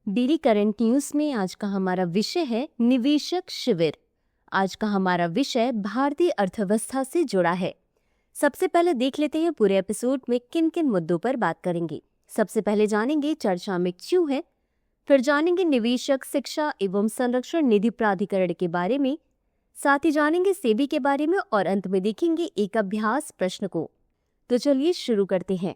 Daily current news में आज का हमारा विषय है निवेशक शिविर। आज का हमारा विषय भारतीय अर्थव्यवस्था से जुड़ा है। सबसे पहले देख लेते हैं पूरे एपिसोड में किन किन मुद्दों पर बात करेंगे। सबसे पहले जानेंगे चर्चा में क्यों है, फिर जानेंगे निवेशक शिक्षा एवं संरक्षण निधि प्राधिकरण के बारे में, साथ ही जानेंगे सेबी के बारे में और अंत में देखेंगे एक अभ्यास प्रश्न को। तो चलिए शुरू करते हैं।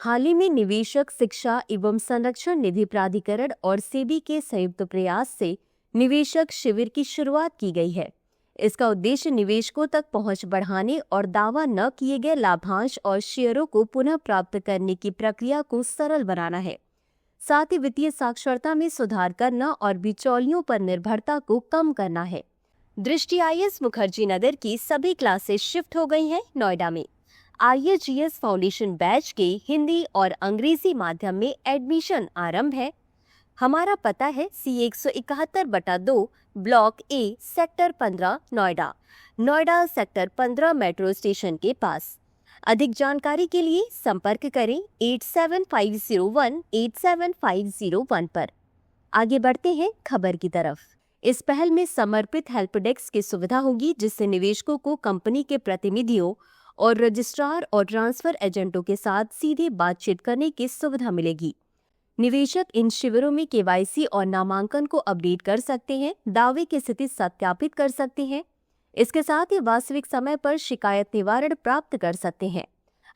हाल ही में निवेशक शिक्षा एवं संरक्षण निधि प्राधिकरण और सेबी के संयुक्त प्रयास से निवेशक शिविर की शुरुआत की गई है। इसका उद्देश्य निवेशकों तक पहुंच बढ़ाने और दावा न किए गए लाभांश और शेयरों को पुनः प्राप्त करने की प्रक्रिया को सरल बनाना है। साथ ही वित्तीय साक्षरता में सुधार करना और बिचौलियों पर निर्भरता को कम करना है। दृष्टि IAS मुखर्जी नगर की सभी क्लासेस शिफ्ट हो गई हैं नोएडा में। IAGS फाउंडेशन बैच के हिंदी और अंग्रेजी माध्यम में एडमिशन आरंभ है। हमारा पता है C171/2 block A sector 15 Noida sector 15 metro station के पास। अधिक जानकारी के लिए संपर्क करें 8750187501 पर। आगे बढ़ते हैं खबर की तरफ। इस पहल में समर्पित हेल्प डेस्क की सुविधा होगी, जिससे निवेशकों को कंपनी के प्रतिनिधियों और रजिस्ट्रार और ट्रांसफर एजेंटों के साथ सीधे बातचीत करने की सुविधा मिलेगी। निवेशक इन शिविरों में KYC और नामांकन को अपडेट कर सकते हैं, दावे की स्थिति सत्यापित कर सकते हैं। इसके साथ ही वास्तविक समय पर शिकायत निवारण प्राप्त कर सकते हैं।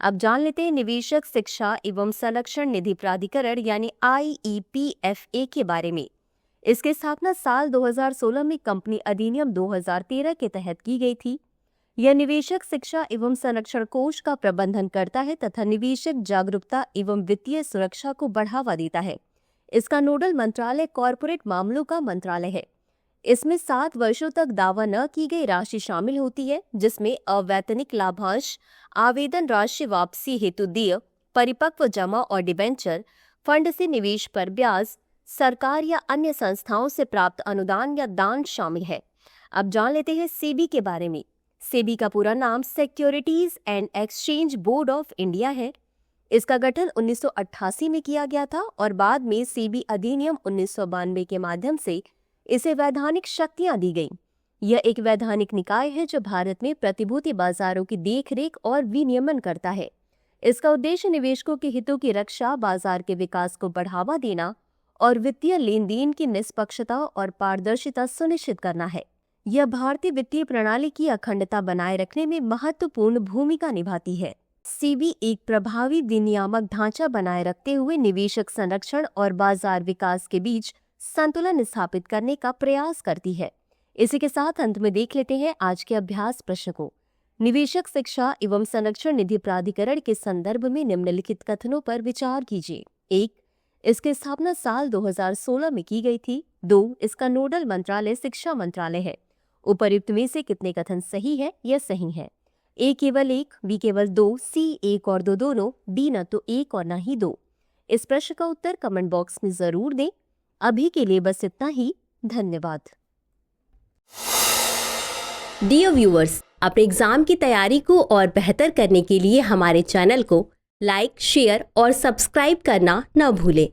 अब जान लेते हैं निवेशक शिक्षा एवं संरक्षण निधि प्राधिकरण यानी IEPFA के बारे में। इसकी स्थापना साल 2016 में कंपनी अधिनियम 2013 के तहत की गई थी। यह निवेशक शिक्षा एवं संरक्षण कोष का प्रबंधन करता है तथा निवेशक जागरूकता एवं वित्तीय सुरक्षा को बढ़ावा देता है। इसका नोडल मंत्रालय कॉरपोरेट मामलों का मंत्रालय है। इसमें 7 वर्षों तक दावा न की गई राशि शामिल होती है, जिसमें अवैतनिक लाभांश, आवेदन राशि वापसी हेतु देय, परिपक्व जमा और डिबेंचर, फंड से निवेश पर ब्याज, सरकार या अन्य संस्थाओं से प्राप्त अनुदान या दान शामिल है। अब जान लेते हैं सेबी के बारे में। सेबी का पूरा नाम securities and exchange board of India है। इसका गठन 1988 में किया गया था और बाद में सेबी अधिनियम 1992 के माध्यम से इसे वैधानिक शक्तियां दी गईं। यह एक वैधानिक निकाय है जो भारत में प्रतिभूति बाजारों की देखरेख और विनियमन करता है। इसका उद्देश्य निवेशकों के हितों की रक्षा, बाजार के विकास को बढ़ावा देना और वित्तीय लेन देन की निष्पक्षता और पारदर्शिता सुनिश्चित करना है। यह भारतीय वित्तीय प्रणाली की अखंडता बनाए रखने में महत्वपूर्ण भूमिका निभाती है। सेबी एक प्रभावी विनियामक ढांचा बनाए रखते हुए निवेशक संरक्षण और बाजार विकास के बीच संतुलन स्थापित करने का प्रयास करती है। इसी के साथ अंत में देख लेते हैं आज के अभ्यास प्रश्न को। निवेशक शिक्षा एवं संरक्षण निधि प्राधिकरण के संदर्भ में निम्नलिखित कथनों पर विचार कीजिए। 1. इसकी स्थापना साल 2016 में की गई थी। 2. इसका नोडल मंत्रालय शिक्षा मंत्रालय है। उपर्युक्त में से कितने कथन सही है या सही है? A केवल 1, B केवल 2, C 1 और 2 दोनों, D न तो 1 और न ही 2। इस प्रश्न का उत्तर कमेंट बॉक्स में जरूर दें। अभी के लिए बस इतना ही। धन्यवाद। डियर व्यूअर्स, अपने एग्जाम की तैयारी को और बेहतर करने के लिए हमारे चैनल को लाइक, शेयर और सब्सक्राइब करना न भूलें।